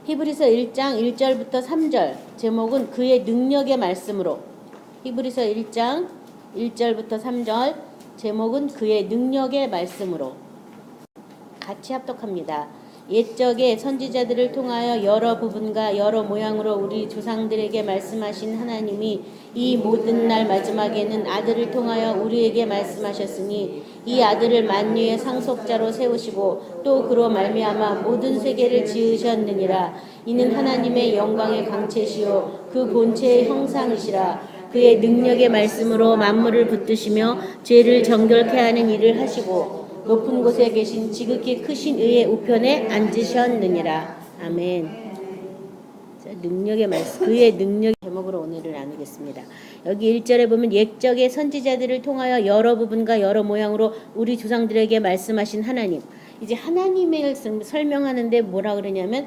히브리서 1장 1절부터 3절 제목은 그의 능력의 말씀으로. 히브리서 1장 1절부터 3절 제목은 그의 능력의 말씀으로. 같이 합독합니다. 옛적에 선지자들을 통하여 여러 부분과 여러 모양으로 우리 조상들에게 말씀하신 하나님이 이 모든 날 마지막에는 아들을 통하여 우리에게 말씀하셨으니 이 아들을 만유의 상속자로 세우시고 또 그로 말미암아 모든 세계를 지으셨느니라. 이는 하나님의 영광의 광채시요 그 본체의 형상이시라. 그의 능력의 말씀으로 만물을 붙드시며 죄를 정결케 하는 일을 하시고 높은 곳에 계신 지극히 크신 의의 우편에 앉으셨느니라. 아멘. 자, 능력의 말씀, 그의 능력 제목으로 오늘을 나누겠습니다. 여기 1절에 보면 옛적의 선지자들을 통하여 여러 부분과 여러 모양으로 우리 조상들에게 말씀하신 하나님. 이제 하나님을 설명하는데 뭐라 그러냐면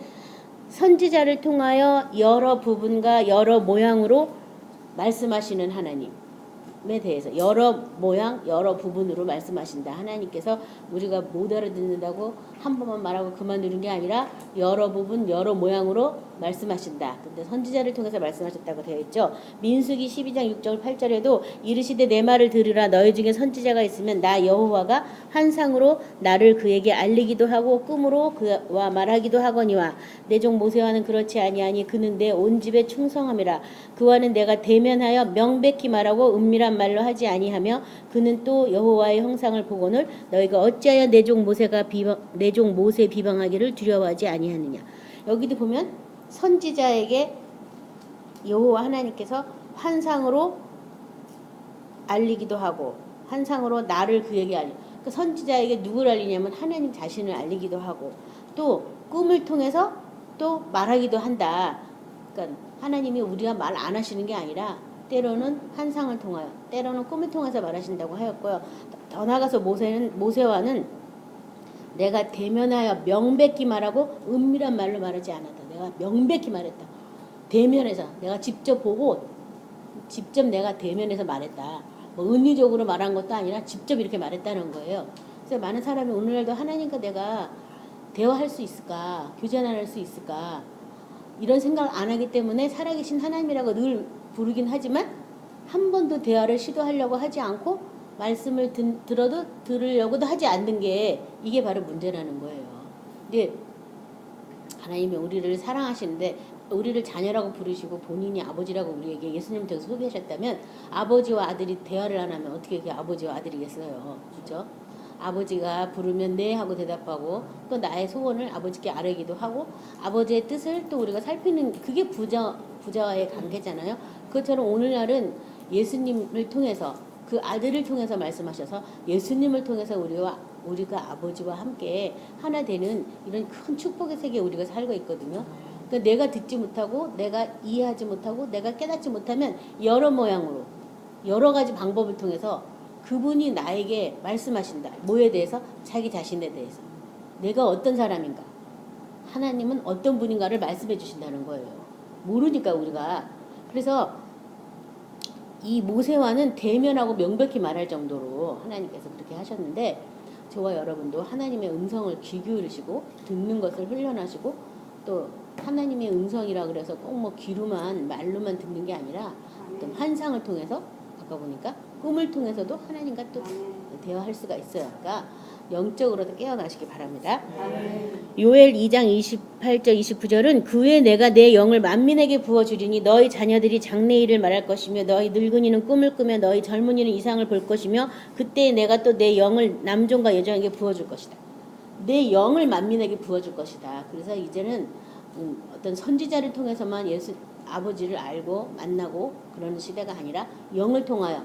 선지자를 통하여 여러 부분과 여러 모양으로 말씀하시는 하나님. 에 대해서 여러 모양 여러 부분으로 말씀하신다. 하나님께서 우리가 못 알아듣는다고 한 번만 말하고 그만두는 게 아니라 여러 부분 여러 모양으로 말씀하신다. 근데 선지자를 통해서 말씀하셨다고 되어 있죠. 민수기 12장 6절 8절에도 이르시되 내 말을 들으라. 너희 중에 선지자가 있으면 나 여호와가 환상으로 나를 그에게 알리기도 하고 꿈으로 그와 말하기도 하거니와 내 종 모세와는 그렇지 아니하니 그는 내 온 집에 충성함이라. 그와는 내가 대면하여 명백히 말하고 은밀한 말로 하지 아니하며 그는 또 여호와의 형상을 보거늘 너희가 어찌하여 내 종 모세 비방하기를 두려워하지 아니하느냐. 여기도 보면 선지자에게 여호와 하나님께서 환상으로 알리기도 하고 환상으로 나를 그에게 알리. 그 선지자에게 누구를 알리냐면 하나님 자신을 알리기도 하고 또 꿈을 통해서 또 말하기도 한다. 그러니까 하나님이 우리가 말 안 하시는 게 아니라 때로는 환상을 통하여 때로는 꿈을 통해서 말하신다고 하였고요. 더 나아가서 모세와는 내가 대면하여 명백히 말하고 은밀한 말로 말하지 않았다. 내가 명백히 말했다. 대면에서 내가 직접 보고 직접 내가 대면에서 말했다. 뭐 은유적으로 말한 것도 아니라 직접 이렇게 말했다는 거예요. 그래서 많은 사람이 오늘날도 하나님과 내가 대화할 수 있을까? 교제 나눌 수 있을까? 이런 생각을 안 하기 때문에 살아계신 하나님이라고 늘 부르긴 하지만 한 번도 대화를 시도하려고 하지 않고 말씀을 들으려고도 하지 않는 게 이게 바로 문제라는 거예요. 근데 하나님이 우리를 사랑하시는데 우리를 자녀라고 부르시고 본인이 아버지라고 우리에게 예수님 통해서 소개하셨다면 아버지와 아들이 대화를 안 하면 어떻게 그게 아버지와 아들이겠어요. 그렇죠? 아버지가 부르면 네 하고 대답하고 또 나의 소원을 아버지께 아뢰기도 하고 아버지의 뜻을 또 우리가 살피는 그게 부자와의 관계잖아요. 그것처럼 오늘날은 예수님을 통해서 그 아들을 통해서 말씀하셔서 예수님을 통해서 우리가 아버지와 함께 하나 되는 이런 큰 축복의 세계에 우리가 살고 있거든요. 그러니까 내가 듣지 못하고 내가 이해하지 못하고 내가 깨닫지 못하면 여러 모양으로 여러 가지 방법을 통해서 그분이 나에게 말씀하신다. 뭐에 대해서? 자기 자신에 대해서. 내가 어떤 사람인가? 하나님은 어떤 분인가를 말씀해 주신다는 거예요. 모르니까 우리가. 그래서 이 모세와는 대면하고 명백히 말할 정도로 하나님께서 그렇게 하셨는데 저와 여러분도 하나님의 음성을 귀 기울이시고 듣는 것을 훈련하시고 또 하나님의 음성이라 그래서 꼭 뭐 귀로만 말로만 듣는 게 아니라 어떤 환상을 통해서 아까 보니까 꿈을 통해서도 하나님과 또 대화할 수가 있어요. 그러니까 영적으로도 깨어나시기 바랍니다. 요엘 2장 28절 29절은 그에 내가 내 영을 만민에게 부어주리니 너희 자녀들이 장래일을 말할 것이며 너희 늙은이는 꿈을 꾸며 너희 젊은이는 이상을 볼 것이며 그때 내가 또 내 영을 남종과 여종에게 부어줄 것이다. 내 영을 만민에게 부어줄 것이다. 그래서 이제는 어떤 선지자를 통해서만 아버지를 알고 만나고 그러는 시대가 아니라 영을 통하여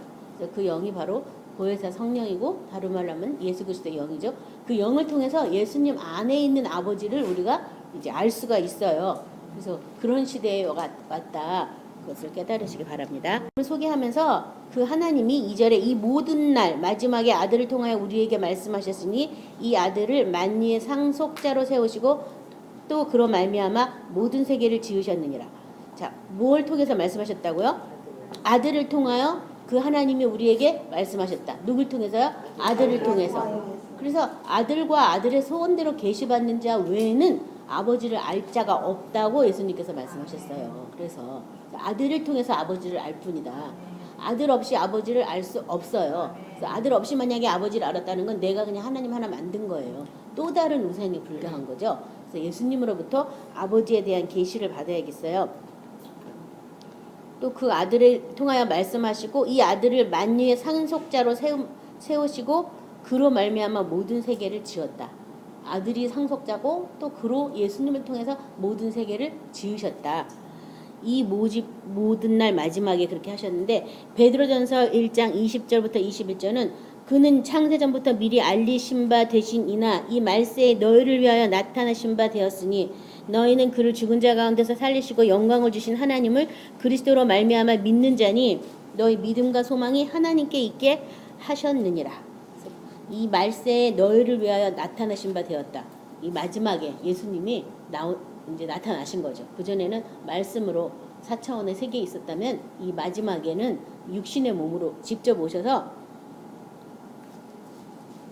그 영이 바로 보혜사 성령이고 다른 말로 하면 예수 그리스도의 영이죠. 그 영을 통해서 예수님 안에 있는 아버지를 우리가 이제 알 수가 있어요. 그래서 그런 시대에 왔다. 그것을 깨달으시기 바랍니다. 소개하면서 그 하나님이 2절에 이 모든 날 마지막에 아들을 통하여 우리에게 말씀하셨으니 이 아들을 만유의 상속자로 세우시고 또 그로 말미암아 모든 세계를 지으셨느니라. 자, 뭘 통해서 말씀하셨다고요? 아들을 통하여 그 하나님이 우리에게 말씀하셨다. 누굴 통해서요? 아들을 통해서. 그래서 아들과 아들의 소원대로 계시받는 자 외에는 아버지를 알 자가 없다고 예수님께서 말씀하셨어요. 그래서 아들을 통해서 아버지를 알 뿐이다. 아들 없이 아버지를 알 수 없어요. 그래서 아들 없이 만약에 아버지를 알았다는 건 내가 그냥 하나님 하나 만든 거예요. 또 다른 우상에 불과한 거죠. 그래서 예수님으로부터 아버지에 대한 계시를 받아야겠어요. 또 그 아들을 통하여 말씀하시고 이 아들을 만유의 상속자로 세우시고 그로 말미암아 모든 세계를 지었다. 아들이 상속자고 또 그로 예수님을 통해서 모든 세계를 지으셨다. 이 모든 날 마지막에 그렇게 하셨는데 베드로전서 1장 20절부터 21절은 그는 창세전부터 미리 알리신 바 되신이나 이 말세에 너희를 위하여 나타나신 바 되었으니 너희는 그를 죽은 자 가운데서 살리시고 영광을 주신 하나님을 그리스도로 말미암아 믿는 자니 너희 믿음과 소망이 하나님께 있게 하셨느니라. 이 말세에 너희를 위하여 나타나신 바 되었다. 이 마지막에 예수님이 이제 나타나신 거죠. 그전에는 말씀으로 4차원의 세계에 있었다면 이 마지막에는 육신의 몸으로 직접 오셔서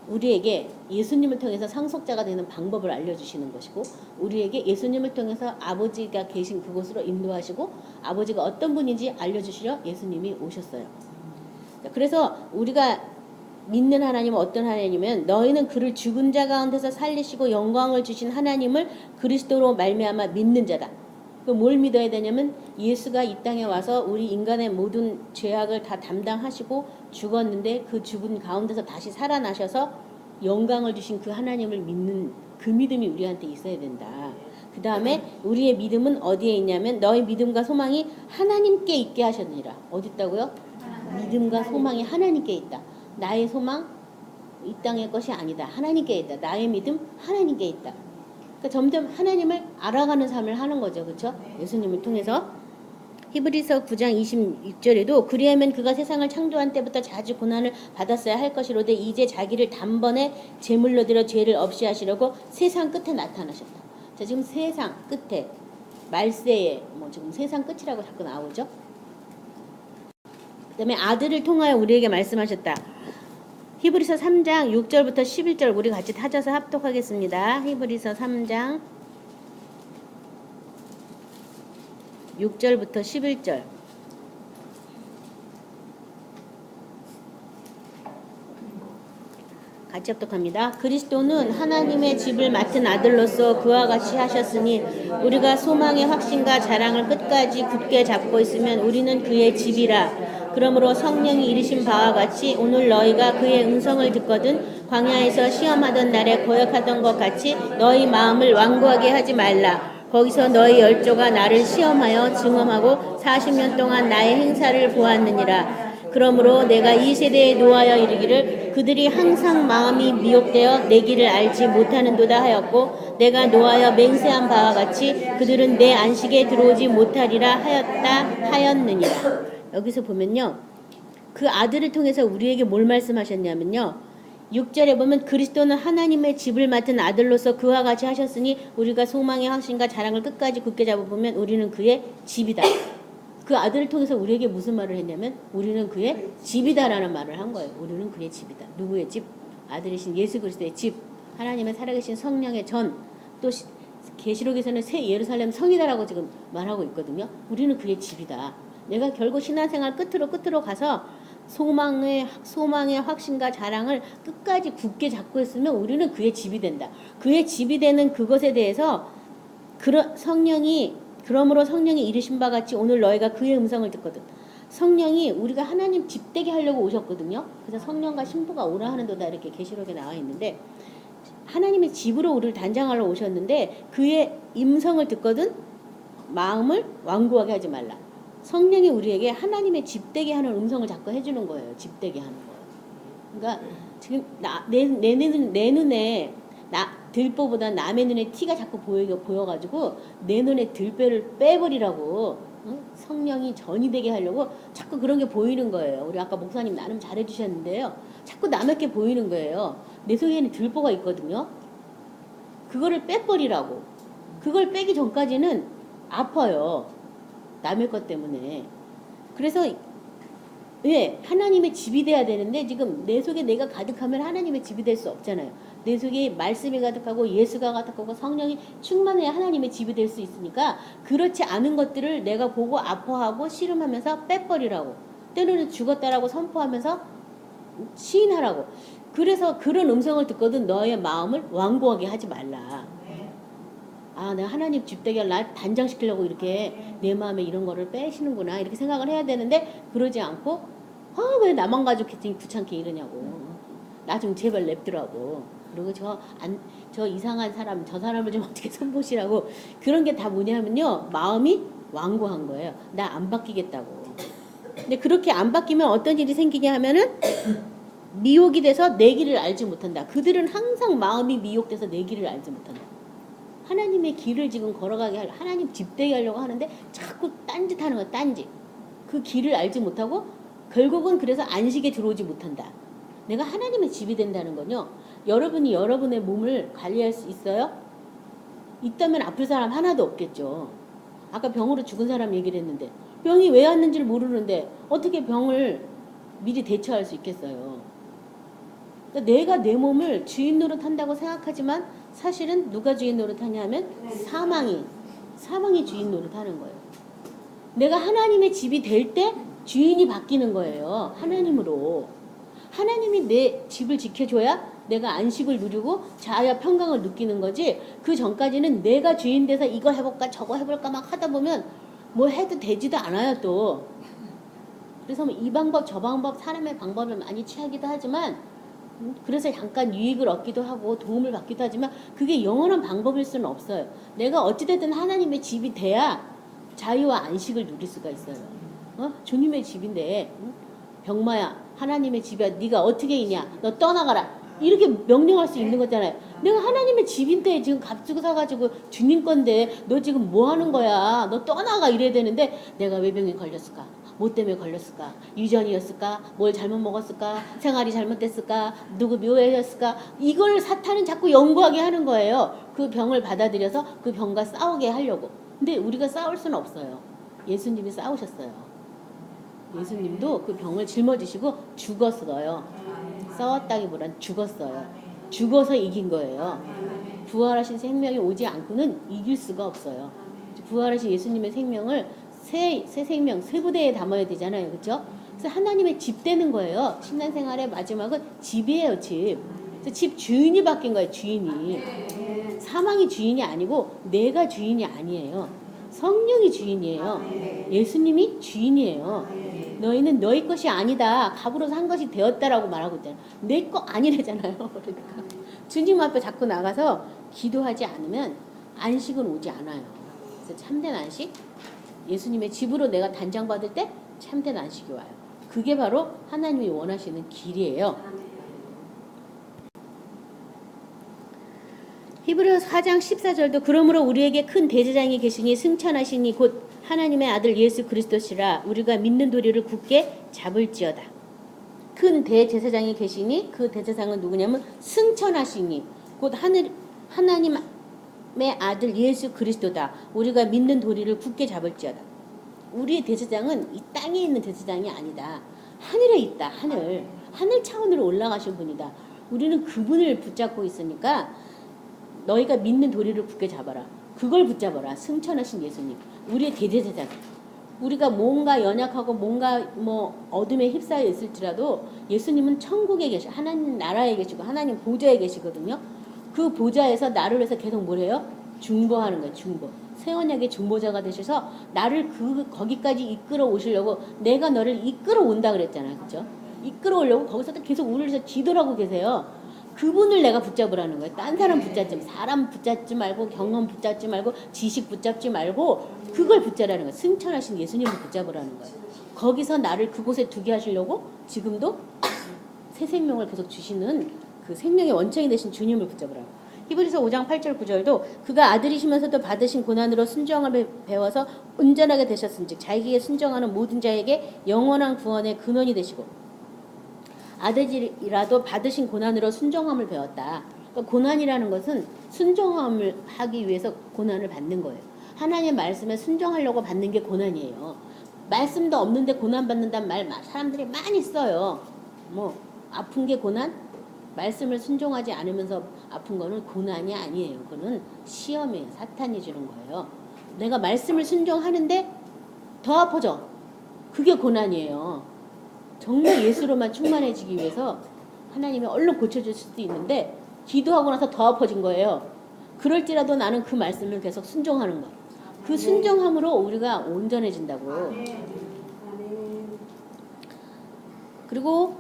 우리에게 예수님을 통해서 상속자가 되는 방법을 알려주시는 것이고 우리에게 예수님을 통해서 아버지가 계신 그곳으로 인도하시고 아버지가 어떤 분인지 알려주시려 예수님이 오셨어요. 그래서 우리가 믿는 하나님은 어떤 하나님이면 너희는 그를 죽은 자 가운데서 살리시고 영광을 주신 하나님을 그리스도로 말미암아 믿는 자다. 뭘 믿어야 되냐면 예수가 이 땅에 와서 우리 인간의 모든 죄악을 다 담당하시고 죽었는데 그 죽은 가운데서 다시 살아나셔서 영광을 주신 그 하나님을 믿는 그 믿음이 우리한테 있어야 된다. 그 다음에 우리의 믿음은 어디에 있냐면 너희 믿음과 소망이 하나님께 있게 하셨느니라. 어디 있다고요? 믿음과 소망이 하나님께 있다. 나의 소망 이 땅의 것이 아니다. 하나님께 있다. 나의 믿음 하나님께 있다. 그러니까 점점 하나님을 알아가는 삶을 하는 거죠. 그렇죠? 예수님을 통해서. 히브리서 9장 26절에도 그리하면 그가 세상을 창조한 때부터 자주 고난을 받았어야 할 것이로되 이제 자기를 단번에 제물로 들여 죄를 없이 하시려고 세상 끝에 나타나셨다. 자, 지금 세상 끝에 말세에 지금 세상 끝이라고 자꾸 나오죠. 그 다음에 아들을 통하여 우리에게 말씀하셨다. 히브리서 3장 6절부터 11절 우리 같이 타져서 합독하겠습니다. 히브리서 3장 6절부터 11절 같이 합독합니다. 그리스도는 하나님의 집을 맡은 아들로서 그와 같이 하셨으니 우리가 소망의 확신과 자랑을 끝까지 굳게 잡고 있으면 우리는 그의 집이라. 그러므로 성령이 이르신 바와 같이 오늘 너희가 그의 음성을 듣거든 광야에서 시험하던 날에 거역하던 것 같이 너희 마음을 완고하게 하지 말라. 거기서 너희 열조가 나를 시험하여 증험하고 40년 동안 나의 행사를 보았느니라. 그러므로 내가 이 세대에 노하여 이르기를 그들이 항상 마음이 미혹되어 내 길을 알지 못하는도다 하였고 내가 노하여 맹세한 바와 같이 그들은 내 안식에 들어오지 못하리라 하였느니라. 여기서 보면요. 그 아들을 통해서 우리에게 뭘 말씀하셨냐면요. 6절에 보면 그리스도는 하나님의 집을 맡은 아들로서 그와 같이 하셨으니 우리가 소망의 확신과 자랑을 끝까지 굳게 잡아보면 우리는 그의 집이다. 그 아들을 통해서 우리에게 무슨 말을 했냐면 우리는 그의 집이다라는 말을 한 거예요. 우리는 그의 집이다. 누구의 집? 아들이신 예수 그리스도의 집. 하나님의 살아계신 성령의 전. 또 계시록에서는 새 예루살렘 성이다라고 지금 말하고 있거든요. 우리는 그의 집이다. 내가 결국 신앙생활 끝으로 가서 소망의 확신과 자랑을 끝까지 굳게 잡고 있으면 우리는 그의 집이 된다. 그의 집이 되는 그것에 대해서 그러므로 성령이 이르신 바 같이 오늘 너희가 그의 음성을 듣거든. 성령이 우리가 하나님 집 되게 하려고 오셨거든요. 그래서 성령과 신부가 오라 하는도다 이렇게 계시록에 나와 있는데 하나님의 집으로 우리를 단장하러 오셨는데 그의 음성을 듣거든 마음을 완고하게 하지 말라. 성령이 우리에게 하나님의 집되게 하는 음성을 자꾸 해주는 거예요. 집되게 하는 거예요. 그러니까 지금 내 눈에 들보보다 남의 눈에 티가 자꾸 보여가지고 내 눈에 들배를 빼버리라고 성령이 전이 되게 하려고 자꾸 그런 게 보이는 거예요. 우리 아까 목사님 나름 잘해주셨는데요. 자꾸 남에게 보이는 거예요. 내 속에는 들보가 있거든요. 그거를 빼버리라고. 그걸 빼기 전까지는 아파요. 남의 것 때문에. 그래서 하나님의 집이 돼야 되는데 지금 내 속에 내가 가득하면 하나님의 집이 될 수 없잖아요. 내 속에 말씀이 가득하고 예수가 가득하고 성령이 충만해야 하나님의 집이 될 수 있으니까 그렇지 않은 것들을 내가 보고 아파하고 씨름하면서 빼버리라고 때로는 죽었다라고 선포하면서 시인하라고. 그래서 그런 음성을 듣거든 너의 마음을 완고하게 하지 말라. 아, 내가 하나님 집되게 날 단장시키려고 이렇게 내 마음에 이런 거를 빼시는구나 이렇게 생각을 해야 되는데 그러지 않고 왜 나만 가족했더니 귀찮게 이러냐고. 나 좀 제발 냅두라고. 그리고 저 이상한 사람 저 사람을 좀 어떻게 손보시라고. 그런 게 다 뭐냐면요 마음이 완고한 거예요. 나 안 바뀌겠다고. 근데 그렇게 안 바뀌면 어떤 일이 생기냐 하면은 미혹이 돼서 내 길을 알지 못한다. 그들은 항상 마음이 미혹돼서 내 길을 알지 못한다. 하나님의 길을 지금 걸어가게 하려 하나님 집되게 하려고 하는데 자꾸 딴짓하는 거야. 딴짓. 그 길을 알지 못하고 결국은 그래서 안식에 들어오지 못한다. 내가 하나님의 집이 된다는 건요. 여러분이 여러분의 몸을 관리할 수 있어요? 있다면 아플 사람 하나도 없겠죠. 아까 병으로 죽은 사람 얘기를 했는데 병이 왜 왔는지를 모르는데 어떻게 병을 미리 대처할 수 있겠어요. 그러니까 내가 내 몸을 주인 노릇한다고 생각하지만 사실은 누가 주인 노릇하냐 하면 사망이 주인 노릇하는 거예요. 내가 하나님의 집이 될 때 주인이 바뀌는 거예요. 하나님으로. 하나님이 내 집을 지켜줘야 내가 안식을 누리고 자아와 평강을 느끼는 거지. 그 전까지는 내가 주인 돼서 이거 해볼까 저거 해볼까 막 하다 보면 뭐 해도 되지도 않아요 또. 그래서 이 방법 저 방법 사람의 방법을 많이 취하기도 하지만 그래서 잠깐 유익을 얻기도 하고 도움을 받기도 하지만 그게 영원한 방법일 수는 없어요. 내가 어찌됐든 하나님의 집이 돼야 자유와 안식을 누릴 수가 있어요. 주님의 집인데 병마야 하나님의 집이야 네가 어떻게 있냐 너 떠나가라 이렇게 명령할 수 있는 거잖아요. 내가 하나님의 집인데 지금 값주고 사가지고 주님 건데 너 지금 뭐 하는 거야 너 떠나가 이래야 되는데 내가 왜 병에 걸렸을까 뭐 때문에 걸렸을까 유전이었을까 뭘 잘못 먹었을까 생활이 잘못됐을까 누구 묘해였을까 이걸 사탄은 자꾸 연구하게 하는 거예요. 그 병을 받아들여서 그 병과 싸우게 하려고. 근데 우리가 싸울 수는 없어요. 예수님이 싸우셨어요. 예수님도 그 병을 짊어지시고 죽었어요. 싸웠다기보단 죽었어요. 죽어서 이긴 거예요. 부활하신 생명이 오지 않고는 이길 수가 없어요. 부활하신 예수님의 생명을 새 생명, 새 부대에 담아야 되잖아요. 그렇죠? 그래서 하나님의 집 되는 거예요. 신앙생활의 마지막은 집이에요. 집. 그래서 집 주인이 바뀐 거예요. 주인이. 사망이 주인이 아니고 내가 주인이 아니에요. 성령이 주인이에요. 예수님이 주인이에요. 너희는 너희 것이 아니다. 값으로 산 것이 되었다라고 말하고 있잖아요. 내 거 아니래잖아요. 그러니까 주님 앞에 자꾸 나가서 기도하지 않으면 안식은 오지 않아요. 그래서 참된 안식, 예수님의 집으로 내가 단장받을 때 참된 안식이 와요. 그게 바로 하나님이 원하시는 길이에요. 히브리서 4장 14절도 그러므로 우리에게 큰 대제사장이 계시니 승천하시니 곧 하나님의 아들 예수 그리스도시라 우리가 믿는 도리를 굳게 잡을지어다. 큰 대제사장이 계시니 그 대제사장은 누구냐면 승천하시니 곧 하나님의 아들 예수 그리스도다. 우리가 믿는 도리를 굳게 잡을지어다. 우리의 대제사장은 이 땅에 있는 대제사장이 아니다. 하늘에 있다. 하늘 차원으로 올라가신 분이다. 우리는 그분을 붙잡고 있으니까 너희가 믿는 도리를 굳게 잡아라. 그걸 붙잡아라. 승천하신 예수님. 우리의 대제사장. 우리가 뭔가 연약하고 뭔가 뭐 어둠에 휩싸여 있을지라도 예수님은 천국에 하나님 나라에 계시고 하나님 보좌에 계시거든요. 그 보좌에서 나를 위해서 계속 뭐래요? 중보하는 거예요. 중보. 새 언약의 중보자가 되셔서 나를 거기까지 이끌어 오시려고 내가 너를 이끌어 온다 그랬잖아요. 그렇죠? 이끌어 오려고 거기서도 계속 우리를 위해서 기도하고 계세요. 그분을 내가 붙잡으라는 거예요. 딴 사람 붙잡지 말고 사람 붙잡지 말고 경험 붙잡지 말고 지식 붙잡지 말고 그걸 붙잡으라는 거예요. 승천하신 예수님을 붙잡으라는 거예요. 거기서 나를 그곳에 두게 하시려고 지금도 새 생명을 계속 주시는 그 생명의 원천이 되신 주님을 붙잡으라고. 히브리서 5장 8절 9절도 그가 아들이시면서도 받으신 고난으로 순종을 배워서 온전하게 되셨은즉 자기에게 순종하는 모든 자에게 영원한 구원의 근원이 되시고 아들이라도 받으신 고난으로 순종함을 배웠다. 그러니까 고난이라는 것은 순종함을 하기 위해서 고난을 받는 거예요. 하나님의 말씀에 순종하려고 받는 게 고난이에요. 말씀도 없는데 고난 받는다는 말 사람들이 많이 써요. 뭐 아픈 게 고난, 말씀을 순종하지 않으면서 아픈 거는 고난이 아니에요. 그거는 시험이에요. 사탄이 주는 거예요. 내가 말씀을 순종하는데 더 아파져. 그게 고난이에요. 정말 예수로만 충만해지기 위해서 하나님이 얼른 고쳐줄 수도 있는데 기도하고 나서 더 아파진 거예요. 그럴지라도 나는 그 말씀을 계속 순종하는 거예요. 그 순종함으로 우리가 온전해진다고. 그리고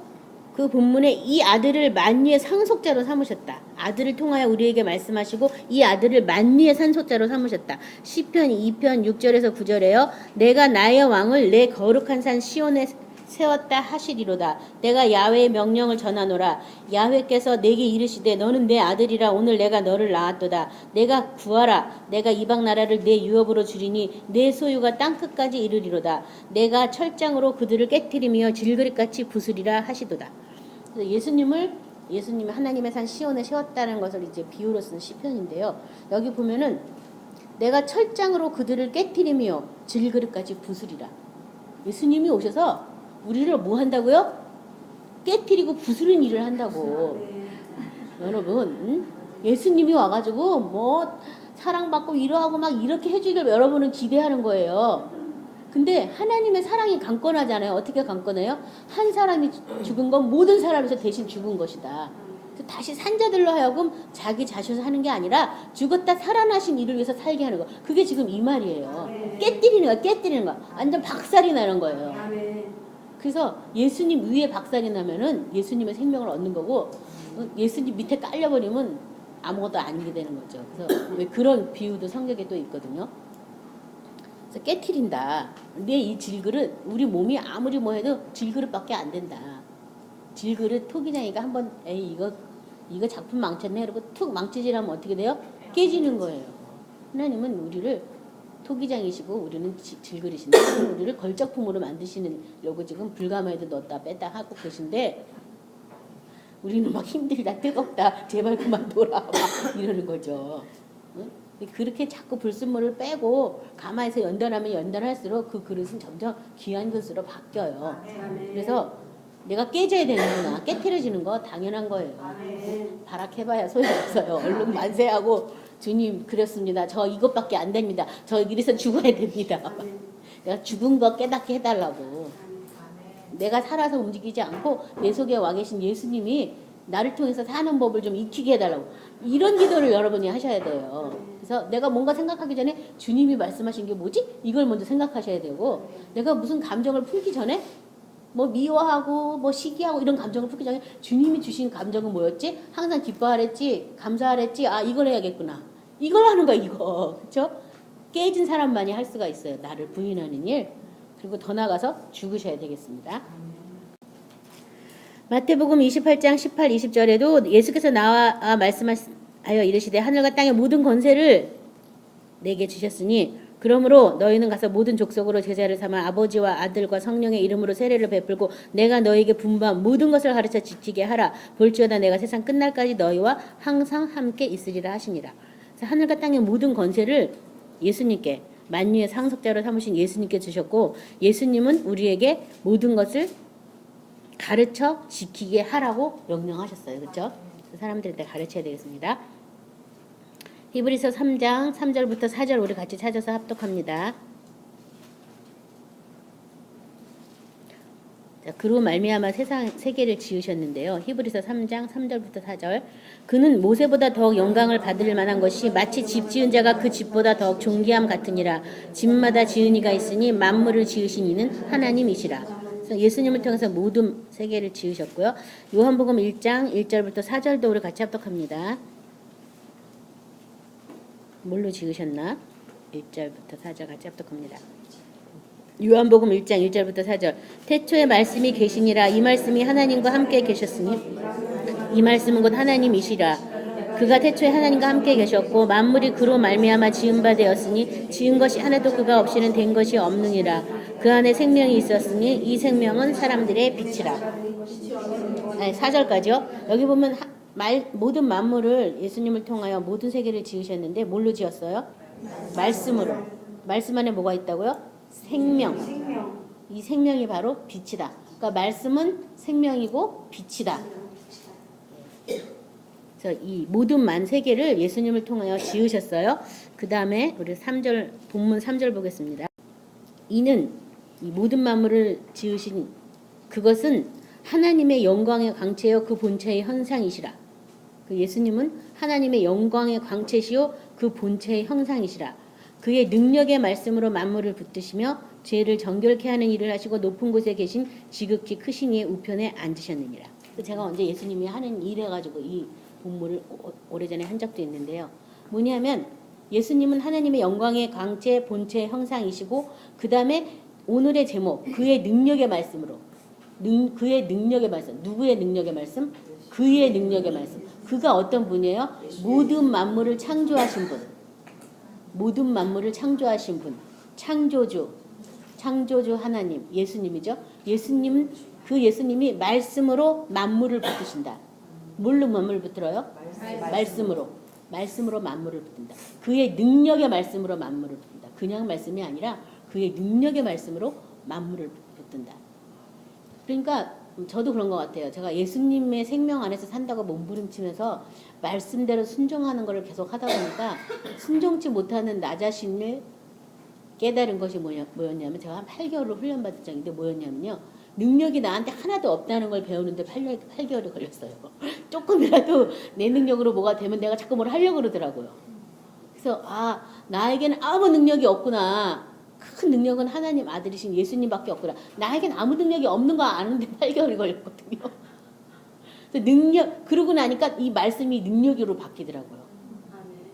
그 본문에 이 아들을 만유의 상속자로 삼으셨다. 아들을 통하여 우리에게 말씀하시고 이 아들을 만유의 상속자로 삼으셨다. 시편 2편 6절에서 9절에요. 내가 나의 왕을 내 거룩한 산 시온에 세웠다 하시리로다. 내가 야훼의 명령을 전하노라. 야훼께서 내게 이르시되 너는 내 아들이라. 오늘 내가 너를 낳았도다. 내가 구하라. 내가 이방 나라를 내 유업으로 주리니 내 소유가 땅끝까지 이르리로다. 내가 철장으로 그들을 깨뜨리며 질그릇같이 부수리라 하시도다. 그래서 예수님이 하나님의 산 시온에 세웠다는 것을 이제 비유로 쓴 시편인데요. 여기 보면은 내가 철장으로 그들을 깨뜨리며 질그릇같이 부수리라. 예수님이 오셔서 우리를 뭐 한다고요? 깨뜨리고 부수는 일을 한다고. 여러분, 예수님이 와가지고 뭐 사랑받고 위로하고 막 이렇게 해주길 여러분은 기대하는 거예요. 근데 하나님의 사랑이 강권하잖아요. 어떻게 강권해요? 한 사람이 죽은 건 모든 사람에서 대신 죽은 것이다. 다시 산자들로 하여금 자기 자신을 하는 게 아니라 죽었다 살아나신 이를 위해서 살게 하는 거. 그게 지금 이 말이에요. 깨뜨리는 거. 완전 박살이 나는 거예요. 그래서 예수님 위에 박살이 나면은 예수님의 생명을 얻는 거고, 예수님 밑에 깔려버리면 아무것도 아니게 되는 거죠. 그래서 왜 그런 비유도 성경에 또 있거든요. 그래서 깨트린다. 내 이 질그릇, 우리 몸이 아무리 뭐 해도 질그릇밖에 안 된다. 질그릇 토기장이가 한번 에이 이거 작품 망쳤네 이러고 툭 망치질하면 어떻게 돼요? 깨지는 거예요. 하나님은 우리를 토기장이시고 우리는 질그릇인데 우리를 걸작품으로 만드시려고 지금 불가마에도 넣었다 뺐다 하고 계신데 우리는 막 힘들다 뜨겁다 제발 그만 둬라 막 이러는 거죠. 응? 그렇게 자꾸 불순물을 빼고 가마에서 연단하면 연단할수록 그 그릇은 점점 귀한 그릇으로 바뀌어요. 그래서 내가 깨져야 되는구나. 깨트려지는 거 당연한 거예요. 발악해봐야 소용없어요. 얼른 만세하고 주님 그렇습니다. 저 이것밖에 안 됩니다. 저 이래서 죽어야 됩니다. 내가 죽은 거 깨닫게 해달라고. 내가 살아서 움직이지 않고 내 속에 와 계신 예수님이 나를 통해서 사는 법을 좀 익히게 해달라고. 이런 기도를 여러분이 하셔야 돼요. 그래서 내가 뭔가 생각하기 전에 주님이 말씀하신 게 뭐지? 이걸 먼저 생각하셔야 되고, 내가 무슨 감정을 풀기 전에 뭐 미워하고 뭐 시기하고 이런 감정을 풀기 전에 주님이 주신 감정은 뭐였지? 항상 기뻐하랬지, 감사하랬지. 아 이걸 해야겠구나. 이걸 하는 거야 이거. 그렇죠? 깨진 사람만이 할 수가 있어요. 나를 부인하는 일. 그리고 더 나가서 죽으셔야 되겠습니다. 마태복음 28장 18, 20절에도 예수께서 나와 말씀하여 이르시되 하늘과 땅의 모든 권세를 내게 주셨으니 그러므로 너희는 가서 모든 족속으로 제자를 삼아 아버지와 아들과 성령의 이름으로 세례를 베풀고 내가 너희에게 분부한 모든 것을 가르쳐 지키게 하라. 볼지어다 내가 세상 끝날까지 너희와 항상 함께 있으리라 하시니라. 그래서 하늘과 땅의 모든 권세를 예수님께 만유의 상속자로 삼으신 예수님께 주셨고 예수님은 우리에게 모든 것을 가르쳐 지키게 하라고 명령하셨어요. 그렇죠? 사람들한테 가르쳐야 되겠습니다. 히브리서 3장 3절부터 4절 우리 같이 찾아서 합독합니다. 자, 그로 말미암아 세계를 지으셨는데요. 히브리서 3장 3절부터 4절. 그는 모세보다 더욱 영광을 받을 만한 것이 마치 집 지은 자가 그 집보다 더욱 존귀함 같으니라. 집마다 지은 이가 있으니 만물을 지으신 이는 하나님이시라. 그래서 예수님을 통해서 모든 세계를 지으셨고요. 요한복음 1장 1절부터 4절도 우리 같이 합독합니다. 뭘로 지으셨나? 1절부터 4절 같이 합독합니다. 요한복음 1장 1절부터 4절. 태초에 말씀이 계시니라. 이 말씀이 하나님과 함께 계셨으니 이 말씀은 곧 하나님이시라. 그가 태초에 하나님과 함께 계셨고 만물이 그로 말미암아 지은 바 되었으니 지은 것이 하나도 그가 없이는 된 것이 없느니라. 그 안에 생명이 있었으니 이 생명은 사람들의 빛이라. 4절까지요. 여기 보면 모든 만물을 예수님을 통하여 모든 세계를 지으셨는데 뭘로 지었어요? 말씀으로. 말씀 안에 뭐가 있다고요? 생명. 이 생명이 바로 빛이다. 그러니까 말씀은 생명이고 빛이다. 그래서 이 모든 만 세계를 예수님을 통하여 지으셨어요. 그 다음에 우리 3절 본문 3절 보겠습니다. 이는 이 모든 만물을 지으신 그것은 하나님의 영광의 광채요 그 본체의 형상이시라. 그 예수님은 하나님의 영광의 광채시요 그 본체의 형상이시라. 그의 능력의 말씀으로 만물을 붙드시며 죄를 정결케 하는 일을 하시고 높은 곳에 계신 지극히 크신 이의 우편에 앉으셨느니라. 제가 언제 예수님이 하는 일 해가지고 이 본문을 오래전에 한 적도 있는데요. 뭐냐면 예수님은 하나님의 영광의 광채 본체의 형상이시고 그 다음에 오늘의 제목 그의 능력의 말씀으로 그의 능력의 말씀 누구의 능력의 말씀? 그의 능력의 말씀. 그가 어떤 분이에요? 모든 만물을 창조하신 분. 모든 만물을 창조하신 분. 창조주 하나님 예수님이죠. 예수님은 그 예수님이 말씀으로 만물을 붙드신다. 뭘로 만물을 붙들어요? 말씀으로 만물을 붙든다. 그의 능력의 말씀으로 만물을 붙든다. 그냥 말씀이 아니라 그의 능력의 말씀으로 만물을 붙든다. 그러니까 저도 그런 것 같아요. 제가 예수님의 생명 안에서 산다고 몸부림치면서 말씀대로 순종하는 것을 계속 하다 보니까 순종치 못하는 나 자신을 깨달은 것이 뭐였냐면 제가 한 8개월을 훈련받은 적인데 뭐였냐면요. 능력이 나한테 하나도 없다는 걸 배우는데 8개월이 걸렸어요. 조금이라도 내 능력으로 뭐가 되면 내가 자꾸 뭘 하려고 그러더라고요. 그래서 나에게는 아무 능력이 없구나. 큰 능력은 하나님 아들이신 예수님밖에 없구나. 나에겐 아무 능력이 없는 거 아는데 8개월이 걸렸거든요. 그래서 그러고 나니까 이 말씀이 능력으로 바뀌더라고요.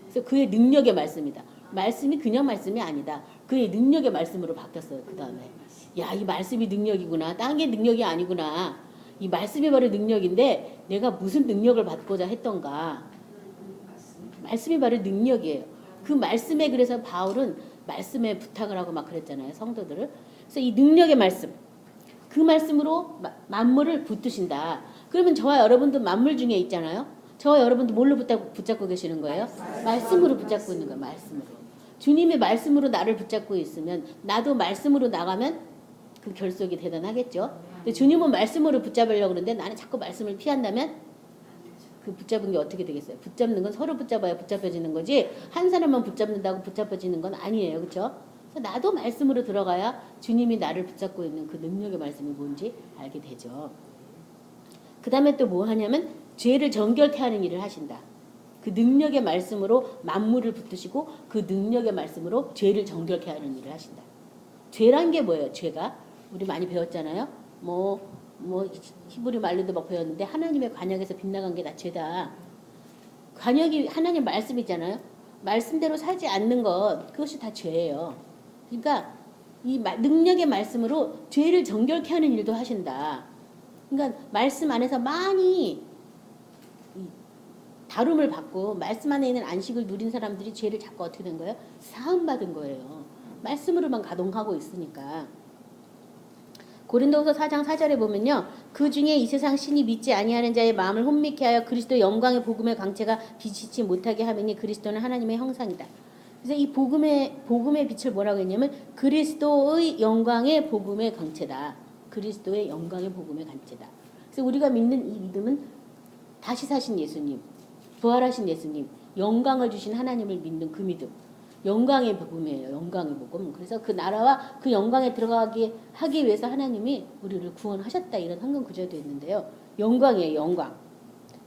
그래서 그의 능력의 말씀이다. 말씀이 그냥 말씀이 아니다. 그의 능력의 말씀으로 바뀌었어요. 그 다음에 이 말씀이 능력이구나. 딴 게 능력이 아니구나. 이 말씀이 바로 능력인데 내가 무슨 능력을 받고자 했던가. 말씀이 바로 능력이에요. 그 말씀에 그래서 바울은 말씀에 부탁을 하고 막 그랬잖아요. 성도들을. 그래서 이 능력의 말씀. 그 말씀으로 만물을 붙드신다. 그러면 저와 여러분도 만물 중에 있잖아요. 저와 여러분도 뭘로 붙잡고 계시는 거예요? 말씀으로 붙잡고 있는 거예요. 말씀으로. 주님의 말씀으로 나를 붙잡고 있으면 나도 말씀으로 나가면 그 결속이 대단하겠죠. 근데 주님은 말씀으로 붙잡으려고 그러는데 나는 자꾸 말씀을 피한다면 그 붙잡은 게 어떻게 되겠어요? 붙잡는 건 서로 붙잡아야 붙잡혀지는 거지 한 사람만 붙잡는다고 붙잡혀지는 건 아니에요. 그렇죠? 그래서 나도 말씀으로 들어가야 주님이 나를 붙잡고 있는 그 능력의 말씀이 뭔지 알게 되죠. 그 다음에 또 뭐 하냐면 죄를 정결케 하는 일을 하신다. 그 능력의 말씀으로 만물을 붙드시고 그 능력의 말씀으로 죄를 정결케 하는 일을 하신다. 죄란 게 뭐예요? 죄가 우리 많이 배웠잖아요. 히브리 말로도 막 배웠는데 하나님의 관역에서 빗나간 게 다 죄다. 관역이 하나님 말씀이잖아요. 말씀대로 살지 않는 것 그것이 다 죄예요. 그러니까 이 능력의 말씀으로 죄를 정결케 하는 일도 하신다. 그러니까 말씀 안에서 많이 다룸을 받고 말씀 안에 있는 안식을 누린 사람들이 죄를 자꾸 어떻게 된 거예요? 사함받은 거예요. 말씀으로만 가동하고 있으니까. 고린도후서 4장 4절에 보면요. 그 중에 이 세상 신이 믿지 아니하는 자의 마음을 혼미케 하여 그리스도 영광의 복음의 광채가 비치지 못하게 하매니 그리스도는 하나님의 형상이다. 그래서 이 복음의 빛을 뭐라고 했냐면 그리스도의 영광의 복음의 광채다. 그리스도의 영광의 복음의 광채다. 그래서 우리가 믿는 이 믿음은 다시 사신 예수님, 부활하신 예수님, 영광을 주신 하나님을 믿는 그 믿음. 영광의 복음이에요. 영광의 복음. 그래서 그 나라와 그 영광에 들어가게 하기 위해서 하나님이 우리를 구원하셨다. 이런 황금 구절도 있는데요. 영광이에요. 영광.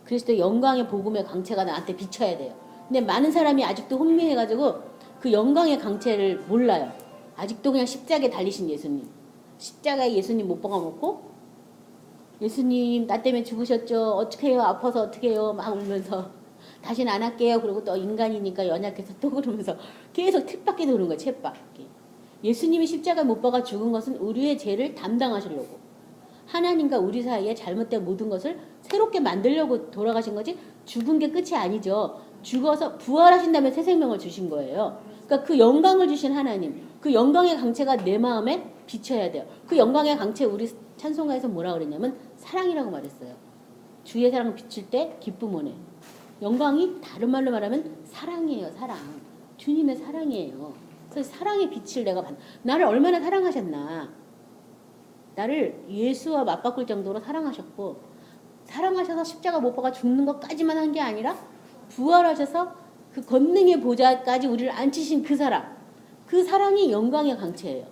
그리스도 영광의 복음의 광채가 나한테 비춰야 돼요. 근데 많은 사람이 아직도 혼미해가지고 그 영광의 광채를 몰라요. 아직도 그냥 십자가에 달리신 예수님. 십자가에 예수님 못 박아놓고 예수님 나 때문에 죽으셨죠. 어떻게 해요? 아파서 어떻게 해요? 막 울면서 다시는 안 할게요. 그리고 또 인간이니까 연약해서 또 그러면서 계속 쳇바퀴 도는 거예요. 쳇바퀴. 예수님이 십자가 못 박아 죽은 것은 우리의 죄를 담당하시려고. 하나님과 우리 사이에 잘못된 모든 것을 새롭게 만들려고 돌아가신 거지 죽은 게 끝이 아니죠. 죽어서 부활하신 다음에 새 생명을 주신 거예요. 그러니까 그 영광을 주신 하나님, 그 영광의 강체가 내 마음에 비춰야 돼요. 그 영광의 강체 우리 찬송가에서 뭐라 그랬냐면 사랑이라고 말했어요. 주의 사랑을 비출 때 기쁨 오네. 영광이 다른 말로 말하면 사랑이에요. 사랑. 주님의 사랑이에요. 그래서 사랑의 빛을 내가 나를 얼마나 사랑하셨나. 나를 예수와 맞바꿀 정도로 사랑하셨고 사랑하셔서 십자가 못 박아 죽는 것까지만 한 게 아니라 부활하셔서 그 권능의 보좌까지 우리를 앉히신 그 사랑. 그 사랑이 영광의 강체예요.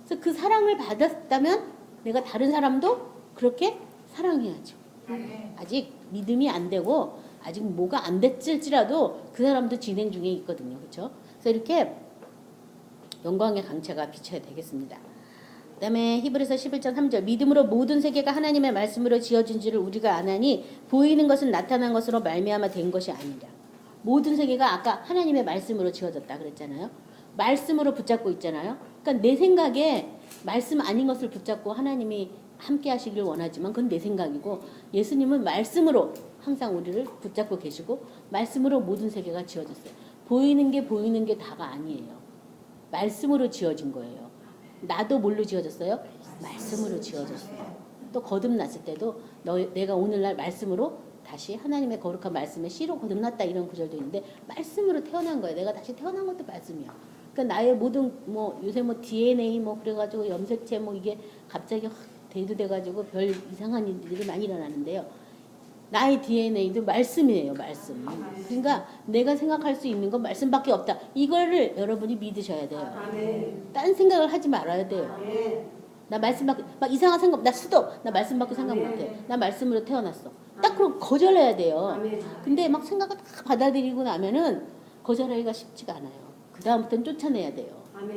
그래서 그 사랑을 받았다면 내가 다른 사람도 그렇게 사랑해야죠. 아직 믿음이 안 되고 아직 뭐가 안 됐을지라도 그 사람도 진행 중에 있거든요. 그렇죠? 그래서 이렇게 영광의 강체가 비춰야 되겠습니다. 그 다음에 히브리서 11장 3절 믿음으로 모든 세계가 하나님의 말씀으로 지어진 줄을 우리가 아나니 보이는 것은 나타난 것으로 말미암아 된 것이 아니라 모든 세계가 아까 하나님의 말씀으로 지어졌다 그랬잖아요. 말씀으로 붙잡고 있잖아요. 그러니까 내 생각에 말씀 아닌 것을 붙잡고 하나님이 함께 하시길 원하지만 그건 내 생각이고 예수님은 말씀으로 항상 우리를 붙잡고 계시고 말씀으로 모든 세계가 지어졌어요. 보이는 게 다가 아니에요. 말씀으로 지어진 거예요. 나도 뭘로 지어졌어요? 말씀으로 지어졌어요. 또 거듭났을 때도 내가 오늘날 말씀으로 다시 하나님의 거룩한 말씀에 씨로 거듭났다 이런 구절도 있는데 말씀으로 태어난 거예요. 내가 다시 태어난 것도 말씀이야. 그러니까 나의 모든 뭐 요새 뭐 DNA 뭐 그래가지고 염색체 뭐 이게 갑자기 확 대두돼가지고 별 이상한 일들이 많이 일어나는데요. 나의 DNA도 말씀이에요. 말씀. 그러니까 내가 생각할 수 있는 건 말씀밖에 없다. 이거를 여러분이 믿으셔야 돼요. 딴 생각을 하지 말아야 돼요. 나 말씀밖에 막 이상한 생각 나 수도 나 말씀밖에 생각 못해. 나 말씀으로 태어났어. 딱 그럼 거절해야 돼요. 근데 막 생각을 다 받아들이고 나면은 거절하기가 쉽지가 않아요. 그 다음부터는 쫓아내야 돼요.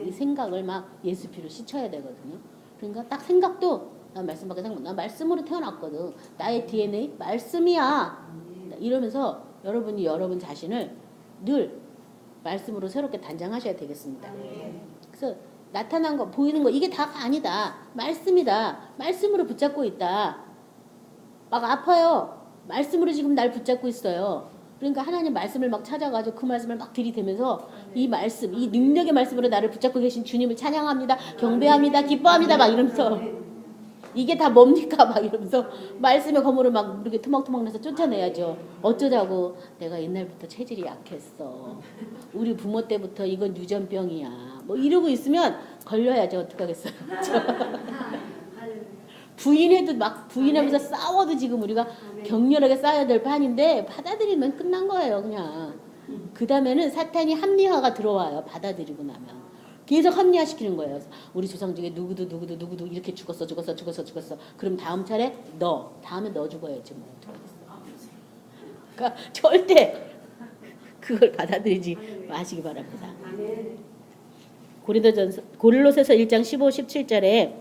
이 생각을 막 예수 피로 씻어야 되거든요. 그러니까 딱 생각도 나 말씀밖에 생각 나 말씀으로 태어났거든. 나의 DNA 말씀이야. 이러면서 여러분이 여러분 자신을 늘 말씀으로 새롭게 단장하셔야 되겠습니다. 그래서 나타난 거 보이는 거 이게 다가 아니다. 말씀이다. 말씀으로 붙잡고 있다. 막 아파요. 말씀으로 지금 날 붙잡고 있어요. 그러니까 하나님 말씀을 막 찾아가지고 그 말씀을 막 들이대면서 이 말씀, 이 능력의 말씀으로 나를 붙잡고 계신 주님을 찬양합니다. 경배합니다. 기뻐합니다. 막 이러면서 이게 다 뭡니까? 막 이러면서 말씀의 거물을 막 이렇게 토막토막 내서 쫓아내야죠. 어쩌자고 내가 옛날부터 체질이 약했어. 우리 부모 때부터 이건 유전병이야. 뭐 이러고 있으면 걸려야죠. 어떡하겠어요. 부인해도 막 부인하면서 싸워도 지금 우리가 격렬하게 싸워야 될 판인데 받아들이면 끝난 거예요. 그냥. 그 다음에는 사탄이 합리화가 들어와요. 받아들이고 나면. 계속 합리화시키는 거예요. 우리 조상 중에 누구도 이렇게 죽었어. 그럼 다음 차례 다음에 너 죽어야지 뭐. 그러니까 절대 그걸 받아들이지 마시기 바랍니다. 고린도전서 1장 15, 17절에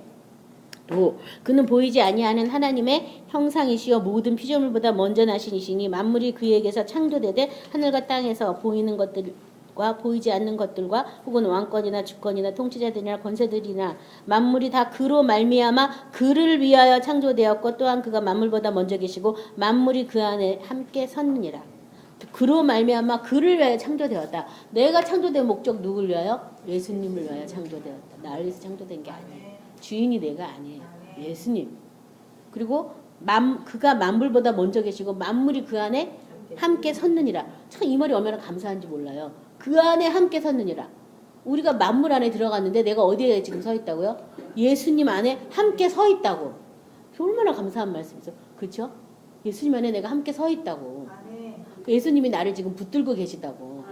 또 그는 보이지 아니하는 하나님의 형상이시여 모든 피조물보다 먼저 나신 이시니 만물이 그에게서 창조되되 하늘과 땅에서 보이는 것들과 보이지 않는 것들과 혹은 왕권이나 주권이나 통치자들이나 권세들이나 만물이 다 그로 말미암아 그를 위하여 창조되었고 또한 그가 만물보다 먼저 계시고 만물이 그 안에 함께 섰느니라. 그로 말미암아 그를 위하여 창조되었다. 내가 창조된 목적 누굴 위하여? 예수님을 위하여 창조되었다. 나를 위해서 창조된 게 아니에요. 주인이 내가 아니에요. 예수님. 그리고 그가 만물보다 먼저 계시고 만물이 그 안에 함께 섰느니라. 참 이 말이 얼마나 감사한지 몰라요. 그 안에 함께 섰느니라. 우리가 만물 안에 들어갔는데 내가 어디에 지금 서 있다고요? 예수님 안에 함께 서 있다고. 얼마나 감사한 말씀이죠. 그렇죠? 예수님 안에 내가 함께 서 있다고. 예수님이 나를 지금 붙들고 계시다고.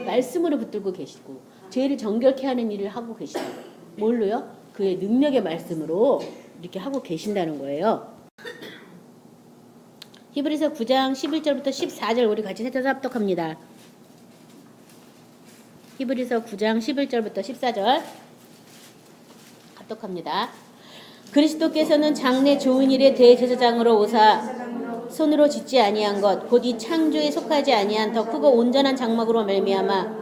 말씀으로 붙들고 계시고 죄를 정결케 하는 일을 하고 계시다고. 뭘로요? 그의 능력의 말씀으로 이렇게 하고 계신다는 거예요. 히브리서 9장 11절부터 14절 우리 같이 찾아서 합독합니다. 히브리서 9장 11절부터 14절 합독합니다. 그리스도께서는 장래 좋은 일의 대제사장으로 오사 손으로 짓지 아니한 것 곧 이 창조에 속하지 아니한 더 크고 온전한 장막으로 말미암아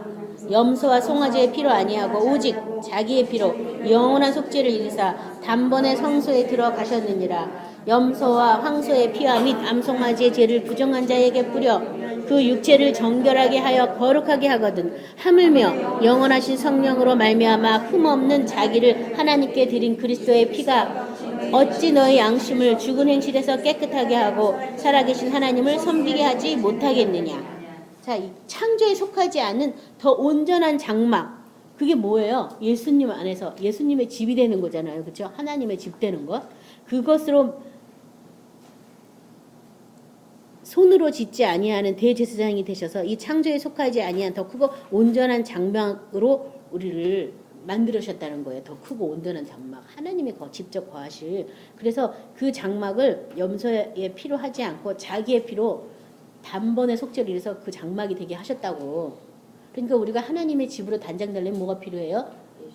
염소와 송아지의 피로 아니하고 오직 자기의 피로 영원한 속죄를 이루사 단번에 성소에 들어가셨느니라. 염소와 황소의 피와 및 암송아지의 죄를 부정한 자에게 뿌려 그 육체를 정결하게 하여 거룩하게 하거든 하물며 영원하신 성령으로 말미암아 흠없는 자기를 하나님께 드린 그리스도의 피가 어찌 너의 양심을 죽은 행실에서 깨끗하게 하고 살아계신 하나님을 섬기게 하지 못하겠느냐. 자, 이 창조에 속하지 않은 더 온전한 장막. 그게 뭐예요? 예수님 안에서 예수님의 집이 되는 거잖아요. 그렇죠? 하나님의 집 되는 것. 그것으로 손으로 짓지 아니하는 대제사장이 되셔서 이 창조에 속하지 아니한 더 크고 온전한 장막으로 우리를 만들으셨다는 거예요. 더 크고 온전한 장막. 하나님이 직접 거하실. 그래서 그 장막을 염소의 피로 하지 않고 자기의 피로 단번에 속죄를 이뤄서 그 장막이 되게 하셨다고. 그러니까 우리가 하나님의 집으로 단장되려면 뭐가 필요해요?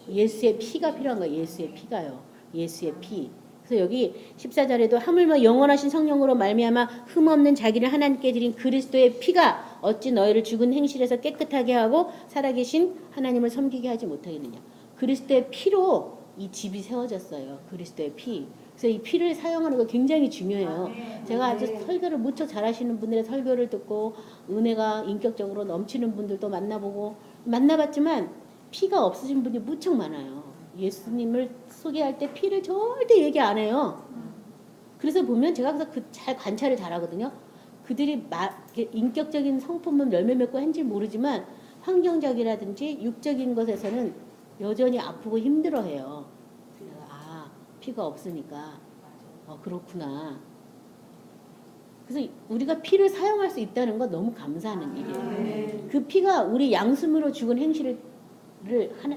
예수의 피가 필요한 거예요. 예수의 피가요. 예수의 피. 그래서 여기 14절에도 하물며 영원하신 성령으로 말미암아 흠없는 자기를 하나님께 드린 그리스도의 피가 어찌 너희를 죽은 행실에서 깨끗하게 하고 살아계신 하나님을 섬기게 하지 못하겠느냐. 그리스도의 피로 이 집이 세워졌어요. 그리스도의 피. 그래서 이 피를 사용하는 거 굉장히 중요해요. 제가 아주 설교를 무척 잘하시는 분들의 설교를 듣고 은혜가 인격적으로 넘치는 분들도 만나봤지만 피가 없으신 분이 무척 많아요. 예수님을 소개할 때 피를 절대 얘기 안 해요. 그래서 보면 제가 그래서 잘 관찰을 잘하거든요. 그들이 인격적인 성품은 열매 맺고 한지 모르지만 환경적이라든지 육적인 것에서는 여전히 아프고 힘들어해요. 아, 피가 없으니까 그렇구나. 그래서 우리가 피를 사용할 수 있다는 건 너무 감사하는 일이에요. 그 피가 우리 양심으로 죽은 행실을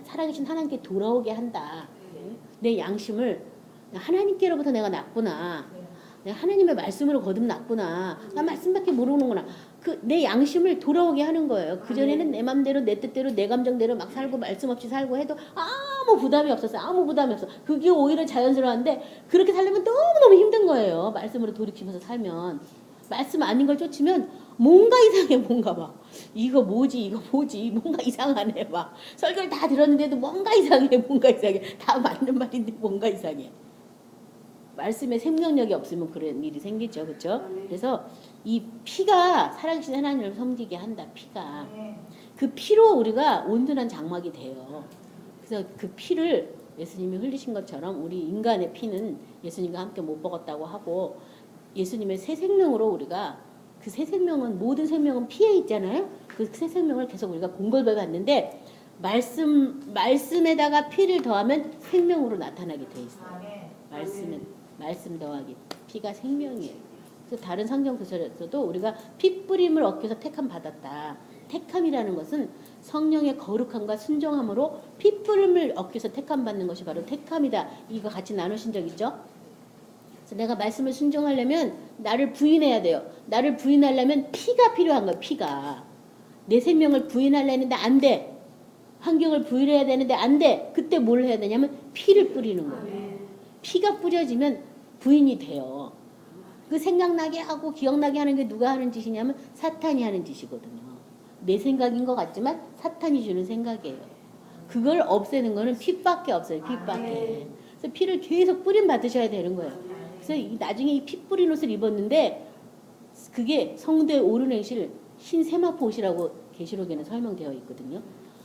살아계신 하나님께 돌아오게 한다. 내 양심을 하나님께로부터 내가 났구나. 내가 하나님의 말씀으로 거듭났구나. 나 말씀밖에 모르는구나. 내 양심을 돌아오게 하는 거예요. 그전에는 내 맘대로 내 뜻대로 내 감정대로 막 살고 말씀 없이 살고 해도 아무 부담이 없었어요. 아무 부담이 없어. 그게 오히려 자연스러운데 그렇게 살려면 너무너무 힘든 거예요. 말씀으로 돌이키면서 살면. 말씀 아닌 걸 쫓으면 뭔가 이상해. 뭔가 막 이거 뭐지 뭔가 이상하네. 막 설교를 다 들었는데도 뭔가 이상해. 다 맞는 말인데 뭔가 이상해. 말씀에 생명력이 없으면 그런 일이 생기죠. 그렇죠? 그래서 이 피가 살아계신 하나님을 섬기게 한다. 피가. 그 피로 우리가 온전한 장막이 돼요. 그래서 그 피를 예수님이 흘리신 것처럼 우리 인간의 피는 예수님과 함께 못 먹었다고 하고 예수님의 새 생명으로 우리가 그 새 생명은 모든 생명은 피에 있잖아요. 그 새 생명을 계속 우리가 공급을 받는데 말씀에다가 피를 더하면 생명으로 나타나게 돼 있어요. 말씀 더하기 피가 생명이에요. 그래서 다른 성경 구절에서도 우리가 피 뿌림을 얻기 위해서 택함 받았다. 택함이라는 것은 성령의 거룩함과 순종함으로 피 뿌림을 얻기 위해서 택함 받는 것이 바로 택함이다. 이거 같이 나누신 적 있죠? 그래서 내가 말씀을 순종하려면 나를 부인해야 돼요. 나를 부인하려면 피가 필요한 거예요. 피가. 내 생명을 부인하려는데 안 돼. 환경을 부인해야 되는데 안 돼. 그때 뭘 해야 되냐면 피를 뿌리는 거예요. 피가 뿌려지면 부인이 돼요. 그 생각나게 하고 기억나게 하는 게 누가 하는 짓이냐면 사탄이 하는 짓이거든요. 내 생각인 것 같지만 사탄이 주는 생각이에요. 그걸 없애는 거는 피밖에 없어요. 피밖에. 그래서 피를 계속 뿌림 받으셔야 되는 거예요. 그래서 나중에 이 피 뿌린 옷을 입었는데 그게 성도의 옳은 행실 흰 세마포 옷이라고 계시록에는 설명되어 있거든요.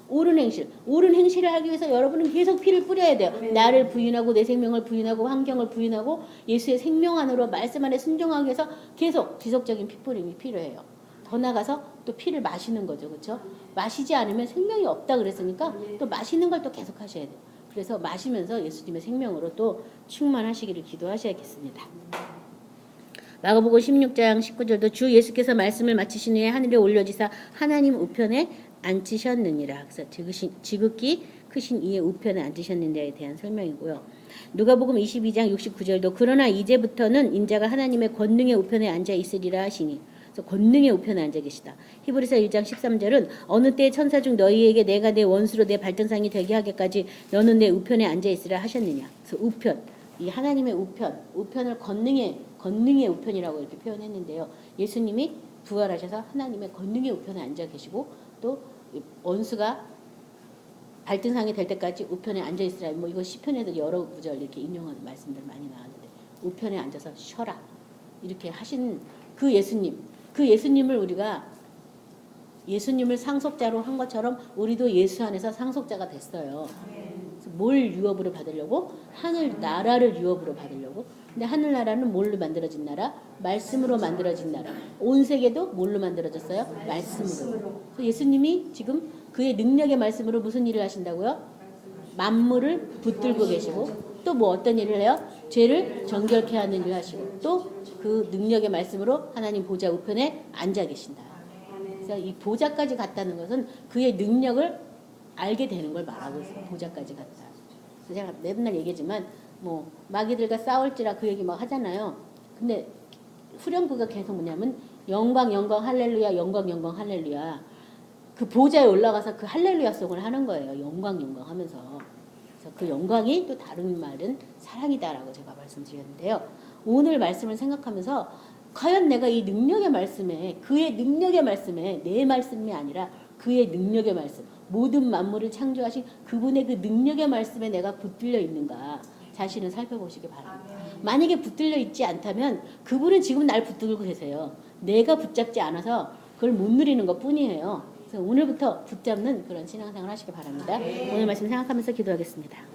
옳은 행실을 하기 위해서 여러분은 계속 피를 뿌려야 돼요. 나를 부인하고 내 생명을 부인하고 환경을 부인하고 예수의 생명 안으로 말씀 안에 순종하기 위해서 계속 지속적인 피 뿌림이 필요해요. 더 나가서 또 피를 마시는 거죠. 그렇죠? 마시지 않으면 생명이 없다 그랬으니까 또 마시는 걸 또 계속 하셔야 돼요. 그래서 마시면서 예수님의 생명으로 또 충만하시기를 기도하셔야겠습니다. 마가복음 16장 19절도 주 예수께서 말씀을 마치신 후에 하늘에 올려지사 하나님 우편에 앉으셨느니라. 그래서 지극히 크신 이의 우편에 앉으셨느냐에 대한 설명이고요. 누가복음 22장 69절도 그러나 이제부터는 인자가 하나님의 권능의 우편에 앉아 있으리라 하시니. 그래서 권능의 우편에 앉아 계시다. 히브리서 1장 13절은 어느 때 천사 중 너희에게 내가 내 원수로 내 발등상이 되게 하기까지 너는 내 우편에 앉아 있으라 하셨느냐. 그래서 우편, 이 하나님의 우편을 권능의 우편이라고 이렇게 표현했는데요. 예수님이 부활하셔서 하나님의 권능의 우편에 앉아 계시고 또 원수가 발등상이 될 때까지 우편에 앉아 있으라. 뭐 이거 시편에도 여러 구절 이렇게 인용하는 말씀들 많이 나왔는데 우편에 앉아서 쉬어라 이렇게 하신 그 예수님을 우리가 예수님을 상속자로 한 것처럼 우리도 예수 안에서 상속자가 됐어요. 뭘 유업으로 받으려고? 하늘 나라를 유업으로 받으려고. 근데 하늘나라는 뭘로 만들어진 나라? 말씀으로 만들어진 나라. 온 세계도 뭘로 만들어졌어요? 말씀으로. 그래서 예수님이 지금 그의 능력의 말씀으로 무슨 일을 하신다고요? 만물을 붙들고 계시고 또 뭐 어떤 일을 해요? 죄를 정결케 하는 일을 하시고 또 그 능력의 말씀으로 하나님 보좌 우편에 앉아 계신다. 그래서 이 보좌까지 갔다는 것은 그의 능력을 알게 되는 걸 말하고 있어요. 보좌까지 갔다. 그래서 제가 맨날 얘기하지만 뭐 마귀들과 싸울지라 그 얘기 막 하잖아요. 근데 후렴구가 계속 뭐냐면 영광 영광 할렐루야 영광 영광 할렐루야. 그 보좌에 올라가서 그 할렐루야 송을 하는 거예요. 영광 영광 하면서. 그래서 그 영광이 또 다른 말은 사랑이다라고 제가 말씀드렸는데요. 오늘 말씀을 생각하면서 과연 내가 이 능력의 말씀에 그의 능력의 말씀에 내 말씀이 아니라 그의 능력의 말씀 모든 만물을 창조하신 그분의 그 능력의 말씀에 내가 붙들려 있는가 자신을 살펴보시기 바랍니다. 만약에 붙들려 있지 않다면 그분은 지금 날 붙들고 계세요. 내가 붙잡지 않아서 그걸 못 누리는 것 뿐이에요. 그래서 오늘부터 붙잡는 그런 신앙생활 하시기 바랍니다. 오늘 말씀 생각하면서 기도하겠습니다.